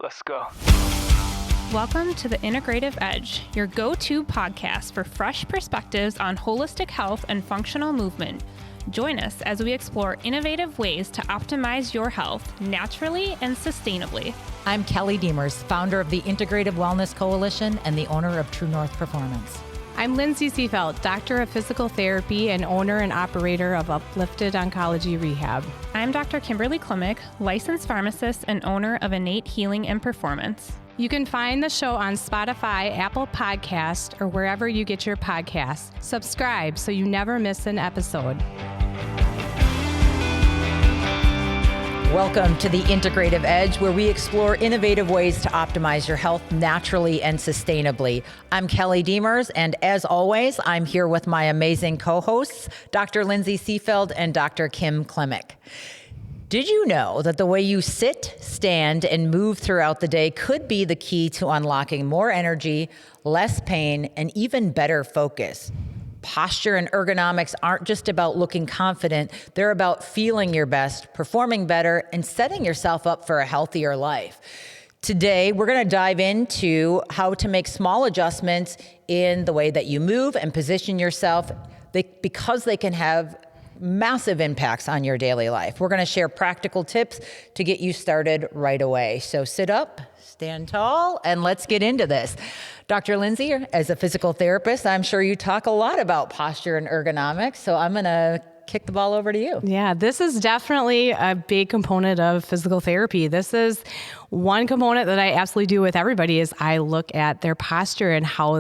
Let's go. Welcome to the Integrative Edge, your go-to podcast for fresh perspectives on holistic health and functional movement. Join us as we explore innovative ways to optimize your health naturally and sustainably. I'm Kelly Demers, founder of the Integrative Wellness Coalition and the owner of True North Performance. I'm Lindsay Seefeld, doctor of physical therapy and owner and operator of Uplifted Oncology Rehab. I'm Dr. Kimberly Klimek, licensed pharmacist and owner of Innate Healing and Performance. You can find the show on Spotify, Apple Podcast, or wherever you get your podcasts. Subscribe so you never miss an episode. Welcome to the Integrative Edge, where we explore innovative ways to optimize your health naturally and sustainably. I'm Kelly Demers, and as always, I'm here with my amazing co-hosts, Dr. Lindsay Seefeld and Dr. Kim Klimek. Did you know that the way you sit, stand, and move throughout the day could be the key to unlocking more energy, less pain, and even better focus? Posture and ergonomics aren't just about looking confident. They're about feeling your best, performing better, and setting yourself up for a healthier life. Today, we're going to dive into how to make small adjustments in the way that you move and position yourself because they can have massive impacts on your daily life. We're going to share practical tips to get you started right away. So sit up, stand tall, and let's get into this. Dr. Lindsay, as a physical therapist, I'm sure you talk a lot about posture and ergonomics, so I'm going to kick the ball over to you. Yeah, this is definitely a big component of physical therapy. This is one component that I absolutely do with everybody is I look at their posture and how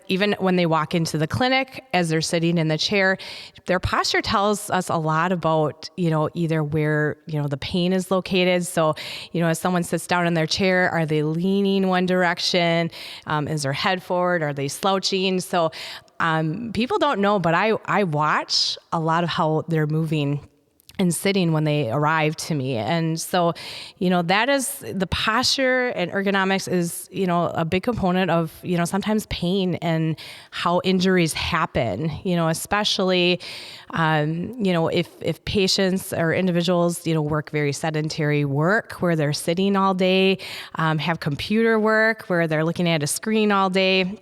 even when they walk into the clinic, as they're sitting in the chair, their posture tells us a lot about, either where, the pain is located. So, as someone sits down in their chair, are they leaning one direction? Is their head forward? Are they slouching? So, people don't know, but I watch a lot of how they're moving and sitting when they arrive to me. And so, that is the posture and ergonomics is, a big component of, sometimes pain and how injuries happen, especially, if patients or individuals, work very sedentary work where they're sitting all day, have computer work where they're looking at a screen all day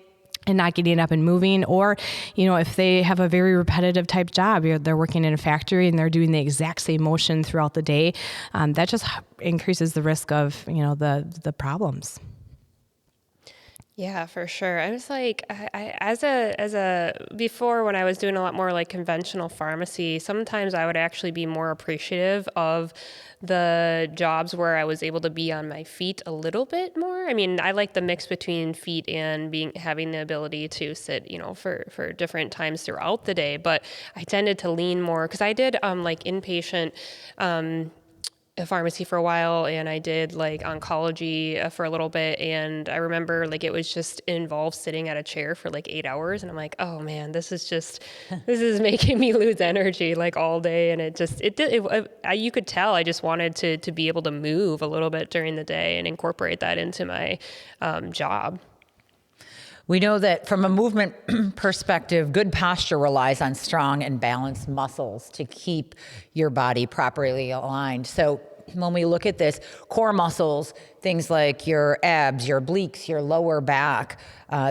and not getting up and moving, or, if they have a very repetitive type job, they're working in a factory and they're doing the exact same motion throughout the day, that just increases the risk of, the problems. Yeah, for sure. I was like, before when I was doing a lot more like conventional pharmacy, sometimes I would actually be more appreciative of the jobs where I was able to be on my feet a little bit more. I mean, I like the mix between feet and having the ability to sit, for different times throughout the day. But I tended to lean more because I did like inpatient a pharmacy for a while, and I did like oncology for a little bit, and I remember like it was just involved sitting at a chair for like 8 hours, and I'm like, oh man, this is making me lose energy like all day, and you could tell I just wanted to be able to move a little bit during the day and incorporate that into my job. We know that from a movement perspective, good posture relies on strong and balanced muscles to keep your body properly aligned. So when we look at this, core muscles, things like your abs, your obliques, your lower back,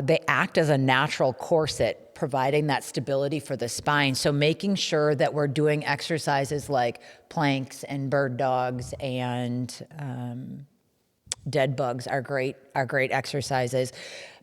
they act as a natural corset, providing that stability for the spine. So making sure that we're doing exercises like planks and bird dogs and dead bugs are great exercises.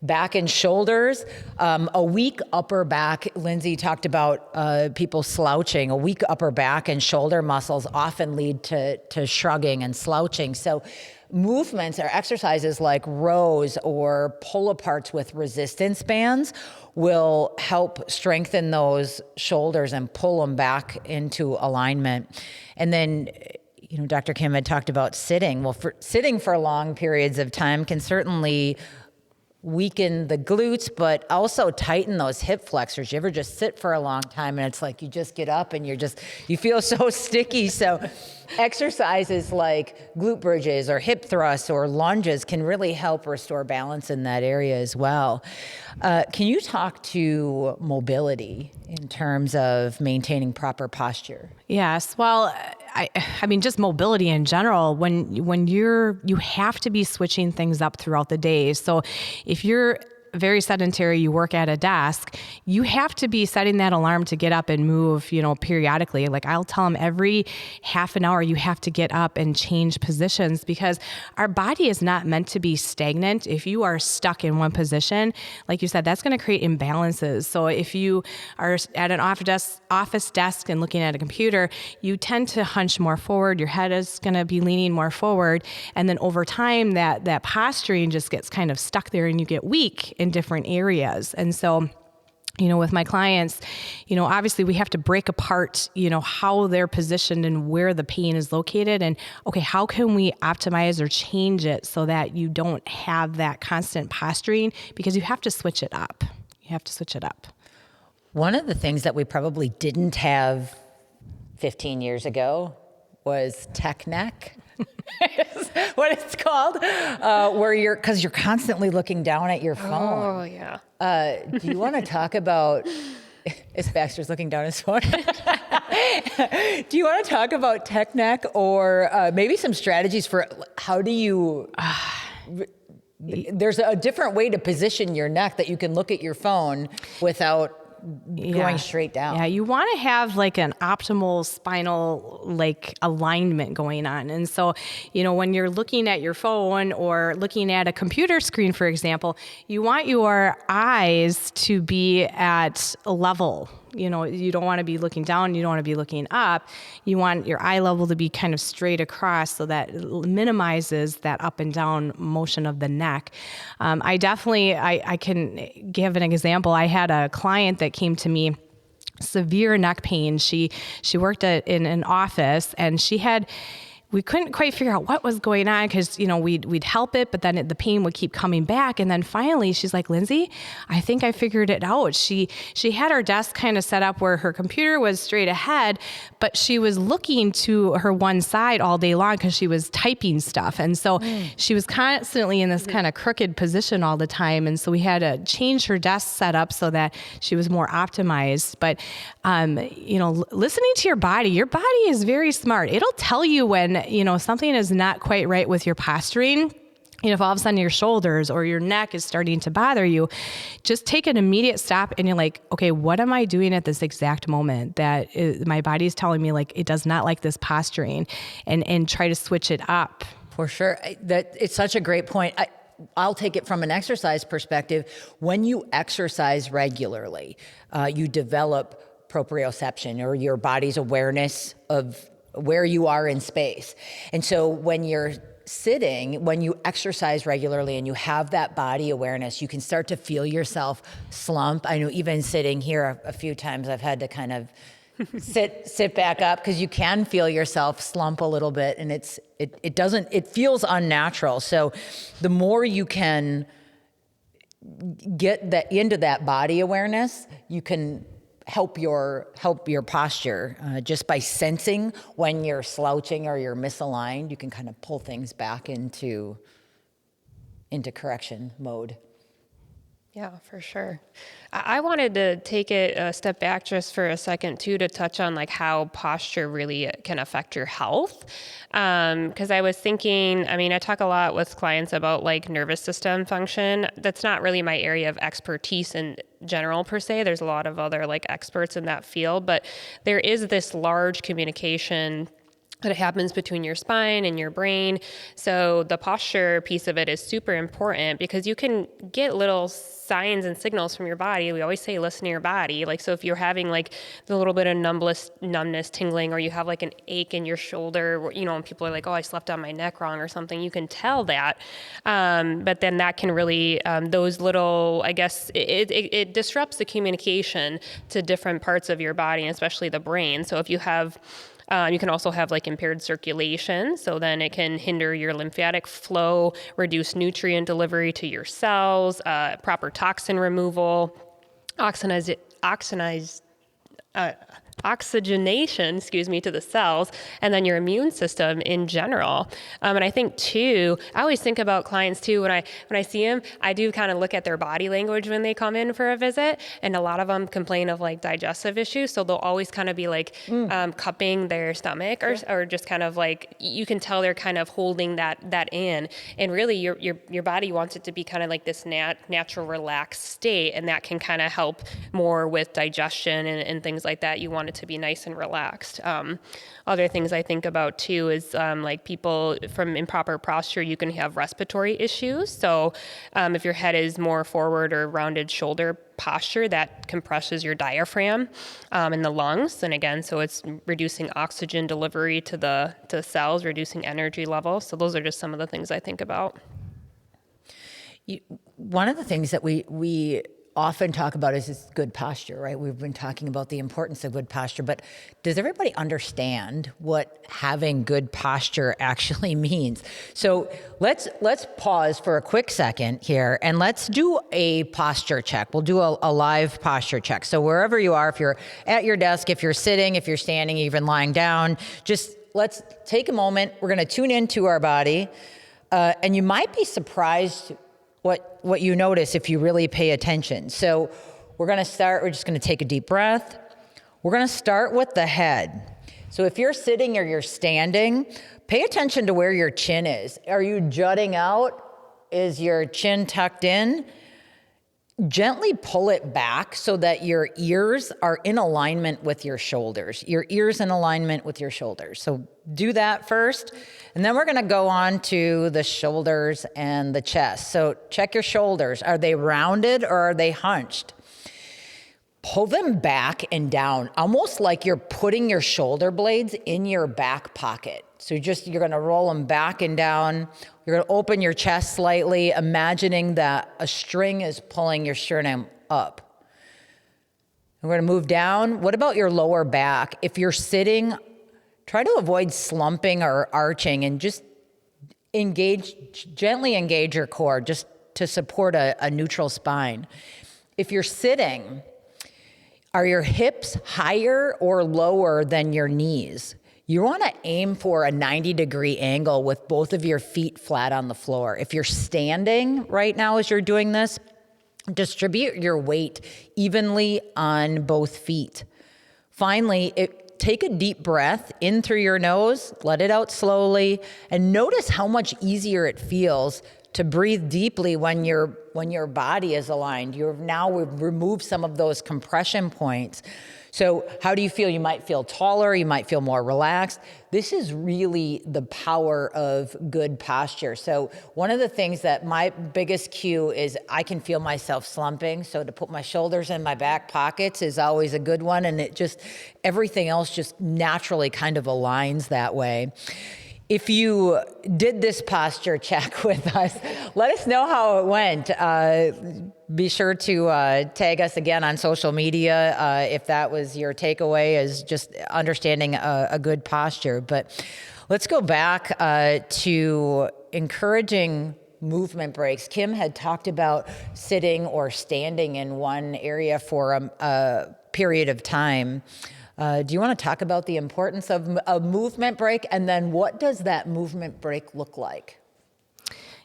Back and shoulders, a weak upper back. Lindsay talked about people slouching. A weak upper back and shoulder muscles often lead to shrugging and slouching. So movements or exercises like rows or pull-aparts with resistance bands will help strengthen those shoulders and pull them back into alignment. And then Dr. Kim had talked about sitting. Well, sitting for long periods of time can certainly weaken the glutes, but also tighten those hip flexors. You ever just sit for a long time and it's like you just get up and you feel so sticky. So exercises like glute bridges or hip thrusts or lunges can really help restore balance in that area as well. Can you talk to mobility in terms of maintaining proper posture? Yes. Well, I mean, just mobility in general, when you have to be switching things up throughout the day. So if you're very sedentary, you work at a desk, you have to be setting that alarm to get up and move, periodically. Like I'll tell them every half an hour, you have to get up and change positions because our body is not meant to be stagnant. If you are stuck in one position, like you said, that's going to create imbalances. So if you are at an office desk and looking at a computer, you tend to hunch more forward. Your head is going to be leaning more forward. And then over time, that posturing just gets kind of stuck there and you get weak in different areas. And so, with my clients, obviously we have to break apart, how they're positioned and where the pain is located. And okay, how can we optimize or change it so that you don't have that constant posturing, because you have to switch it up. One of the things that we probably didn't have 15 years ago was tech neck. What it's called, because you're constantly looking down at your phone. Oh, yeah. Do you want to talk about, as Baxter's looking down his phone, do you want to talk about tech neck or maybe some strategies for how do you, there's a different way to position your neck that you can look at your phone without going straight down. Yeah, you want to have like an optimal spinal alignment going on. And so, when you're looking at your phone or looking at a computer screen, for example, you want your eyes to be at a level. You don't want to be looking down. You don't want to be looking up. You want your eye level to be kind of straight across so that it minimizes that up and down motion of the neck. I can give an example. I had a client that came to me, severe neck pain. She worked in an office and we couldn't quite figure out what was going on because, we'd help it, but then the pain would keep coming back. And then finally she's like, Lindsay, I think I figured it out. She had her desk kind of set up where her computer was straight ahead, but she was looking to her one side all day long because she was typing stuff. And so she was constantly in this kind of crooked position all the time. And so we had to change her desk setup so that she was more optimized. But, listening to your body is very smart. It'll tell you when, something is not quite right with your posturing. If all of a sudden your shoulders or your neck is starting to bother you, just take an immediate stop and you're like, okay, what am I doing at this exact moment that my body is telling me like it does not like this posturing, and try to switch it up. For sure. It's such a great point. I'll take it from an exercise perspective. When you exercise regularly, you develop proprioception, or your body's awareness of where you are in space. And so when you're sitting, when you exercise regularly and you have that body awareness, you can start to feel yourself slump. I know even sitting here a few times I've had to kind of sit back up because you can feel yourself slump a little bit, and it feels unnatural. So the more you can get into that body awareness, you can help your posture just by sensing when you're slouching or you're misaligned. You can kind of pull things back into correction mode. Yeah, for sure. I wanted to take it a step back just for a second too, to touch on like how posture really can affect your health. Because I was thinking, I talk a lot with clients about like nervous system function. That's not really my area of expertise in general per se. There's a lot of other like experts in that field, but there is this large communication that happens between your spine and your brain. So the posture piece of it is super important because you can get little signs and signals from your body. We always say, listen to your body. Like, so if you're having like the little bit of numbness, tingling, or you have like an ache in your shoulder, and people are like, oh, I slept on my neck wrong or something, you can tell that. But then that can really, those little, I guess, it disrupts the communication to different parts of your body, and especially the brain. So if you have, you can also have like impaired circulation. So then it can hinder your lymphatic flow, reduce nutrient delivery to your cells, proper toxin removal, oxygenation, to the cells, and then your immune system in general. And I think too, I always think about clients too, when I see them, I do kind of look at their body language when they come in for a visit. And a lot of them complain of like digestive issues. So they'll always kind of be like cupping their stomach or just kind of like, you can tell they're kind of holding that in. And really your body wants it to be kind of like this natural relaxed state. And that can kind of help more with digestion and things like that. You want it to be nice and relaxed. Other things I think about too is like people from improper posture, you can have respiratory issues. So if your head is more forward or rounded shoulder posture, that compresses your diaphragm in the lungs. And again, so it's reducing oxygen delivery to the cells, reducing energy levels. So those are just some of the things I think about. One of the things that we often talk about is good posture, right? We've been talking about the importance of good posture, but does everybody understand what having good posture actually means? So let's pause for a quick second here and let's do a posture check. We'll do a live posture check. So wherever you are, if you're at your desk, if you're sitting, if you're standing, even lying down, just let's take a moment. We're going to tune into our body, and you might be surprised what you notice if you really pay attention. So we're just going to take a deep breath. We're going to start with the head. So if you're sitting or you're standing, pay attention to where your chin is. Are you jutting out? Is your chin tucked in? Gently pull it back so that your ears are in alignment with your shoulders. Your ears in alignment with your shoulders. So do that first. And then we're going to go on to the shoulders and the chest. So check your shoulders. Are they rounded or are they hunched? Pull them back and down, almost like you're putting your shoulder blades in your back pocket. So you're going to roll them back and down. You're going to open your chest slightly, imagining that a string is pulling your sternum up. And we're going to move down. What about your lower back? If you're sitting, try to avoid slumping or arching and just gently engage your core just to support a neutral spine. If you're sitting, are your hips higher or lower than your knees? You want to aim for a 90-degree angle with both of your feet flat on the floor. If you're standing right now as you're doing this, distribute your weight evenly on both feet. Finally, take a deep breath in through your nose, let it out slowly, and notice how much easier it feels to breathe deeply when your body is aligned. We've removed some of those compression points. So how do you feel? You might feel taller, you might feel more relaxed. This is really the power of good posture. So one of the things that my biggest cue is I can feel myself slumping. So to put my shoulders in my back pockets is always a good one. And everything else just naturally kind of aligns that way. If you did this posture check with us, let us know how it went. Be sure to tag us again on social media if that was your takeaway, is just understanding a good posture. But let's go back to encouraging movement breaks. Kim had talked about sitting or standing in one area for a period of time. Do you want to talk about the importance of a movement break, and then what does that movement break look like?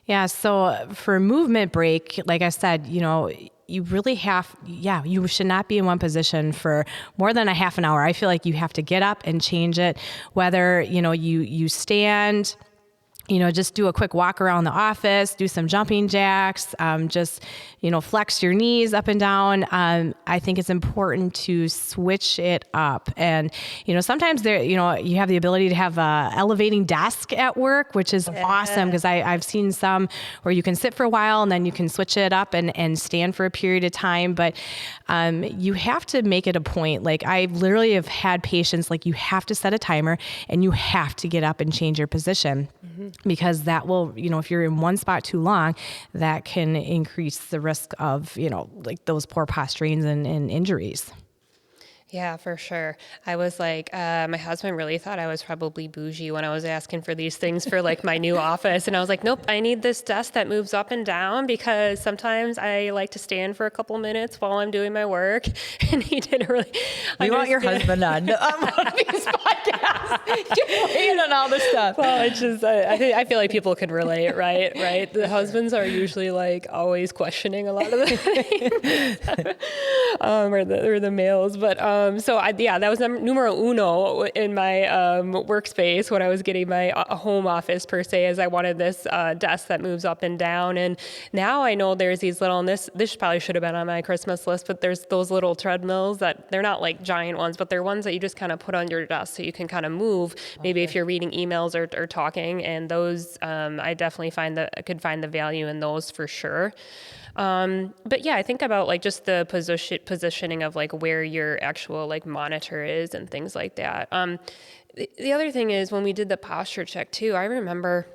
Yeah, so for movement break, like I said, you really you should not be in one position for more than a half an hour. I feel like you have to get up and change it, whether, you stand, just do a quick walk around the office, do some jumping jacks, just, flex your knees up and down. I think it's important to switch it up. And, sometimes you have the ability to have a elevating desk at work, which is awesome, because I've seen some where you can sit for a while and then you can switch it up and stand for a period of time. But you have to make it a point. Like, I literally have had patients, like, you have to set a timer and you have to get up and change your position. Mm-hmm. Because that will, if you're in one spot too long, that can increase the risk of, like those poor posturings and injuries. Yeah, for sure. I was like, my husband really thought I was probably bougie when I was asking for these things for like my new office. And I was like, nope, I need this desk that moves up and down because sometimes I like to stand for a couple minutes while I'm doing my work. And he didn't really We want your husband on one of these podcasts. Get weighing on all this stuff. Well, it's just, I feel like people can relate, right? Right. The husbands are usually like always questioning a lot of the things, or the males. But that was numero uno in my workspace when I was getting my home office per se, as I wanted this desk that moves up and down. And now I know there's these little, and this probably should have been on my Christmas list, but there's those little treadmills that they're not like giant ones, but they're ones that you just kind of put on your desk so you can kind of move, maybe if you're reading emails or talking. And those, I definitely could find the value in those for sure. But yeah, I think about like just the positioning of like where your actual like monitor is and things like that. The other thing is when we did the posture check too, I remember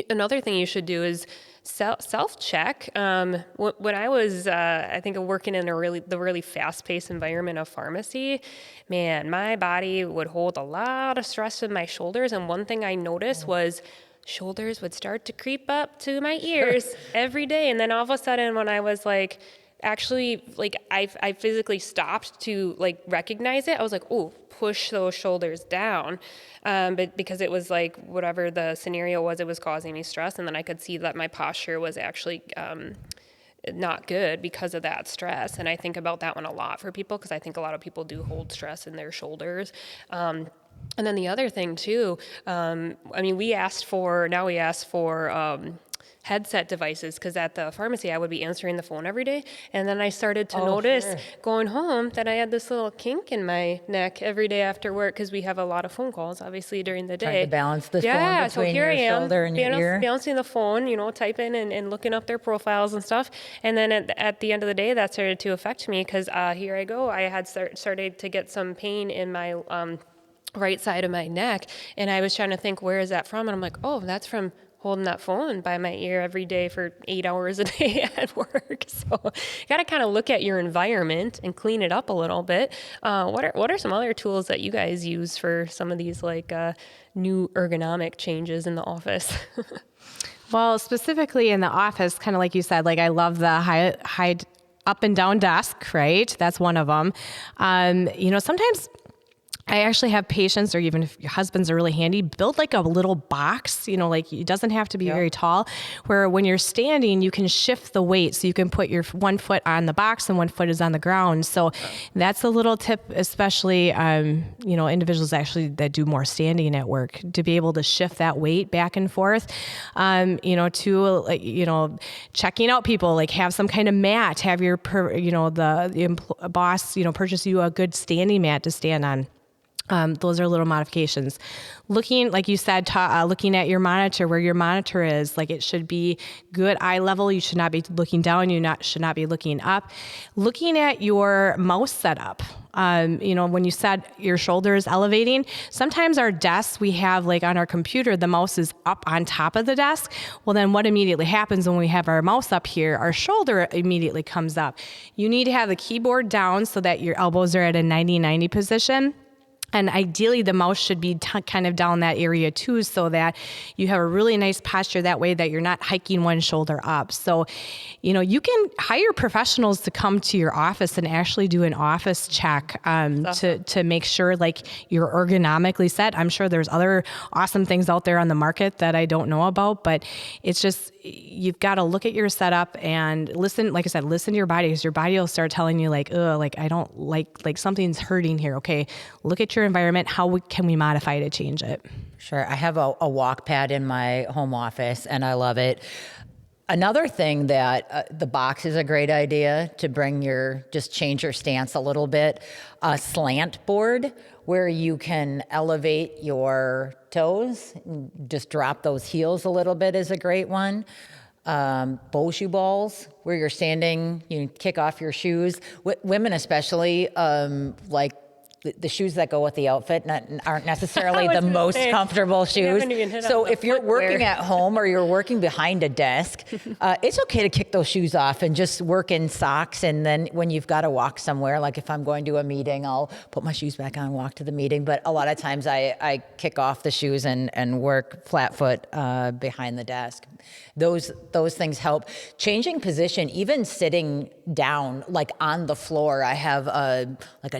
another thing you should do is self-check. When I was, I think, working in the really fast-paced environment of pharmacy, man, my body would hold a lot of stress in my shoulders. And one thing I noticed was shoulders would start to creep up to my ears every day. And then all of a sudden, when I was like, actually, like I physically stopped to like recognize it, I was like, oh, push those shoulders down. But because it was like whatever the scenario was, it was causing me stress. And then I could see that my posture was actually not good because of that stress. And I think about that one a lot for people because I think a lot of people do hold stress in their shoulders. And then the other thing too, we asked for headset devices because at the pharmacy I would be answering the phone every day. And then I started to notice going home that I had this little kink in my neck every day after work because we have a lot of phone calls obviously during the day. Trying to balance the phone between your shoulder and your ear. Balancing the phone, typing and looking up their profiles and stuff. And then at the end of the day, that started to affect me because here I go. I had started to get some pain in my right side of my neck. And I was trying to think, where is that from? And I'm like, oh, that's from holding that phone by my ear every day for 8 hours a day at work. So you got to kind of look at your environment and clean it up a little bit. What are some other tools that you guys use for some of these like new ergonomic changes in the office? Well, specifically in the office, kind of like you said, like I love the high up and down desk, right? That's one of them. Sometimes I actually have patients, or even if your husbands are really handy, build like a little box, like it doesn't have to be very tall, where when you're standing, you can shift the weight. So you can put your one foot on the box and one foot is on the ground. So that's a little tip, especially, individuals actually that do more standing at work, to be able to shift that weight back and forth, checking out people, like have some kind of mat, have your, boss, purchase you a good standing mat to stand on. Those are little modifications. Looking, like you said, looking at your monitor, where your monitor is, like it should be good eye level. You should not be looking down. Should not be looking up. Looking at your mouse setup. When you said your shoulder is elevating, sometimes our desks, we have like on our computer, the mouse is up on top of the desk. Well, then what immediately happens when we have our mouse up here, our shoulder immediately comes up. You need to have the keyboard down so that your elbows are at a 90-90 position. And ideally, the mouse should be kind of down that area too, so that you have a really nice posture that way that you're not hiking one shoulder up. So, you can hire professionals to come to your office and actually do an office check to make sure like you're ergonomically set. I'm sure there's other awesome things out there on the market that I don't know about, but it's just, you've got to look at your setup and listen, like I said, listen to your body, because your body will start telling you like, I don't like something's hurting here. Okay, look at your environment. How can we modify to change it? Sure. I have a walk pad in my home office and I love it. Another thing that the box is a great idea to change your stance a little bit. A slant board where you can elevate your toes, just drop those heels a little bit is a great one. Bow shoe balls where you're standing, you kick off your shoes. Women especially like the shoes that go with the outfit aren't necessarily the most comfortable shoes. haven't even hit So on the if you're footwear. working at home or you're working behind a desk, it's okay to kick those shoes off and just work in socks. And then when you've got to walk somewhere, like if I'm going to a meeting, I'll put my shoes back on, walk to the meeting. But a lot of times I kick off the shoes and work flat foot behind the desk. Those things help. Changing position, even sitting down, like on the floor. I have a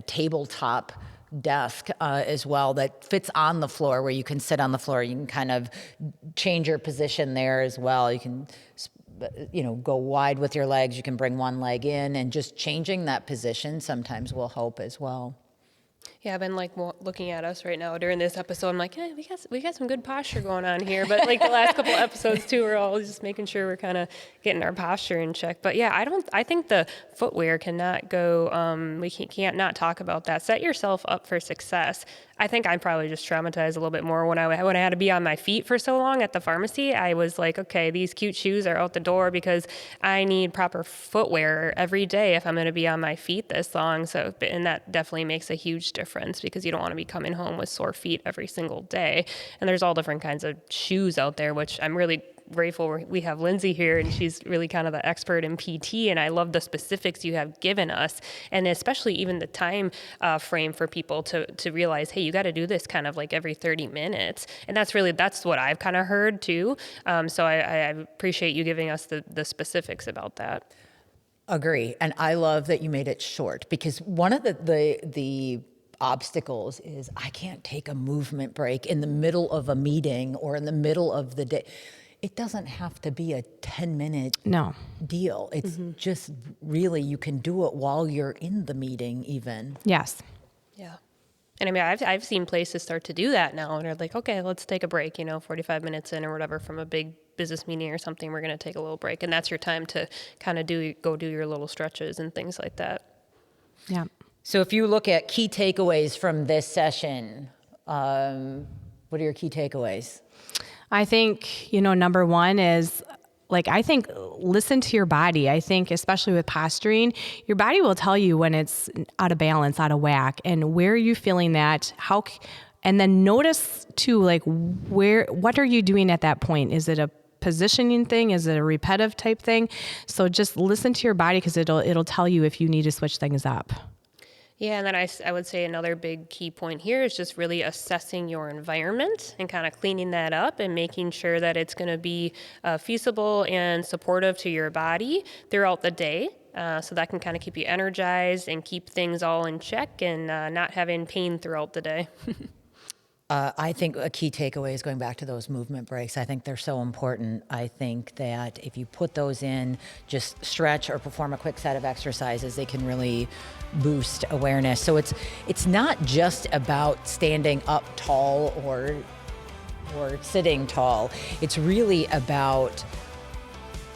tabletop desk as well that fits on the floor, where you can sit on the floor. You can kind of change your position there as well. You can, go wide with your legs. You can bring one leg in, and just changing that position sometimes will help as well. Yeah, I've been looking at us right now during this episode. I'm like, we got some good posture going on here. But like the last couple episodes too, we're all just making sure we're kind of getting our posture in check. But yeah, I think the footwear cannot go. We can't not talk about that. Set yourself up for success. I think I'm probably just traumatized a little bit more when I had to be on my feet for so long at the pharmacy. I was like, okay, these cute shoes are out the door because I need proper footwear every day if I'm going to be on my feet this long. So, and that definitely makes a huge difference, because you don't want to be coming home with sore feet every single day. And there's all different kinds of shoes out there, which I'm really grateful we have Lindsay here, and she's really kind of the expert in PT, and I love the specifics you have given us, and especially even the time frame for people to realize, hey, you got to do this kind of like every 30 minutes. And that's what I've kind of heard too. So I appreciate you giving us the specifics about that. Agree. And I love that you made it short, because one of the obstacles is I can't take a movement break in the middle of a meeting or in the middle of the day. It doesn't have to be a 10-minute deal. It's just really, you can do it while you're in the meeting even. Yes. Yeah. And I mean, I've seen places start to do that now, and they're like, okay, let's take a break, 45 minutes in or whatever from a big business meeting or something, we're going to take a little break. And that's your time to kind of go do your little stretches and things like that. Yeah. So if you look at key takeaways from this session, what are your key takeaways? I think, number one is, I think listen to your body. I think especially with posturing, your body will tell you when it's out of balance, out of whack, and where are you feeling that? And then notice too, what are you doing at that point? Is it a positioning thing? Is it a repetitive type thing? So just listen to your body, because it'll tell you if you need to switch things up. Yeah, and then I would say another big key point here is just really assessing your environment and kind of cleaning that up and making sure that it's going to be feasible and supportive to your body throughout the day. So that can kind of keep you energized and keep things all in check and not having pain throughout the day. I think a key takeaway is going back to those movement breaks. I think they're so important. I think that if you put those in, just stretch or perform a quick set of exercises, they can really boost awareness. So it's not just about standing up tall or sitting tall. It's really about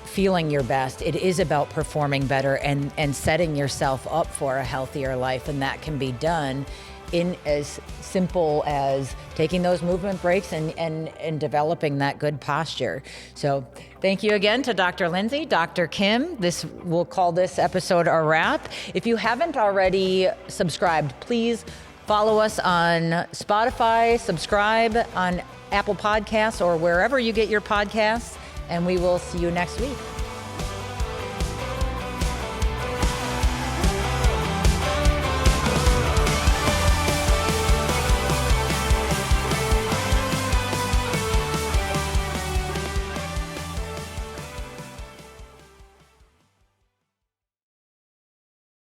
feeling your best. It is about performing better and setting yourself up for a healthier life. And that can be done in as simple as taking those movement breaks and developing that good posture. So thank you again to Dr. Lindsay, Dr. Kim. We'll call this episode a wrap. If you haven't already subscribed, please follow us on Spotify, subscribe on Apple Podcasts or wherever you get your podcasts, and we will see you next week.